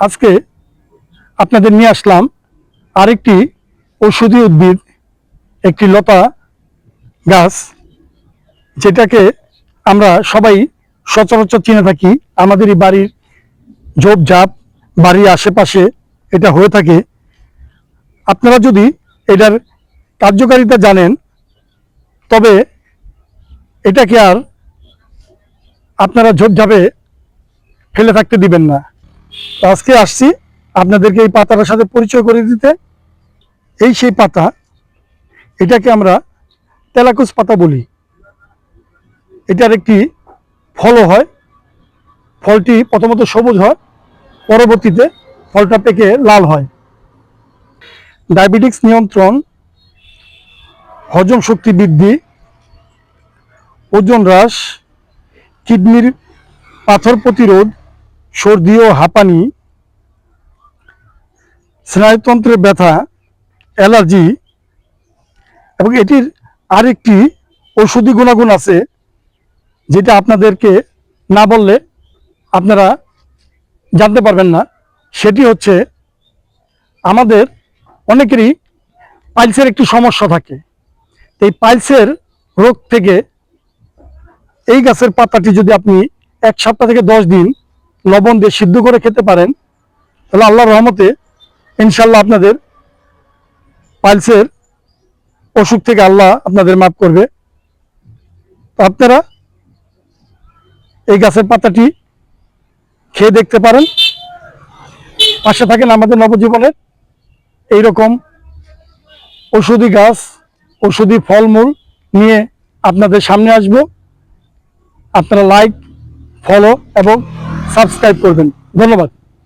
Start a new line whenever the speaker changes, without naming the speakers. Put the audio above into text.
আজকে আপনাদের নিয়ে আসলাম আরেকটি ঔষধি উদ্ভিদ, একটি লতা গাছ, যেটাকে আমরা সবাই সচরাচর চিনে থাকি। আমাদেরই বাড়ির ঝোপঝাপ, বাড়ির আশেপাশে এটা হয়ে থাকে। আপনারা যদি এটার কার্যকারিতা জানেন তবে এটাকে আর আপনারা ঝোপঝাপে ফেলে থাকতে দিবেন না। তো আজকে আসছি আপনাদেরকে এই পাতাটার সাথে পরিচয় করে দিতে। এই সেই পাতা, এটাকে আমরা তেলাকুচ পাতা বলি। এটার একটি ফলও হয়। ফলটি প্রথমত সবুজ হয়, পরবর্তীতে ফলটা পেকে লাল হয়। ডায়াবেটিক্স নিয়ন্ত্রণ, হজম শক্তি বৃদ্ধি, ওজন হ্রাস, কিডনির পাথর প্রতিরোধ, সর্দি ও হাঁপানি, স্নায়ুতন্ত্রের ব্যথা, অ্যালার্জি, এবং এটির আরেকটি ঔষধি গুণাগুণ আছে যেটা আপনাদেরকে না বললে আপনারা জানতে পারবেন না। সেটি হচ্ছে, আমাদের অনেকেরই পাইলসের একটি সমস্যা থাকে। এই পাইলসের রোগ থেকে এই গাছের পাতাটি যদি আপনি 1 সপ্তাহ থেকে 10 দিন লবণ দিয়ে সিদ্ধ করে খেতে পারেন, তাহলে আল্লাহর রহমতে ইনশাল্লাহ আপনাদের পাইলসের অসুখ থেকে আল্লাহ আপনাদের মাফ করবে। তো আপনারা এই গাছের পাতাটি খেয়ে দেখতে পারেন। পাশে থাকেন আমাদের নবজীবনের এইরকম ঔষধি গাছ, ঔষধি ফলমূল নিয়ে আপনাদের সামনে আসব। আপনারা লাইক, ফলো এবং সাবস্ক্রাইব করবেন। ধন্যবাদ।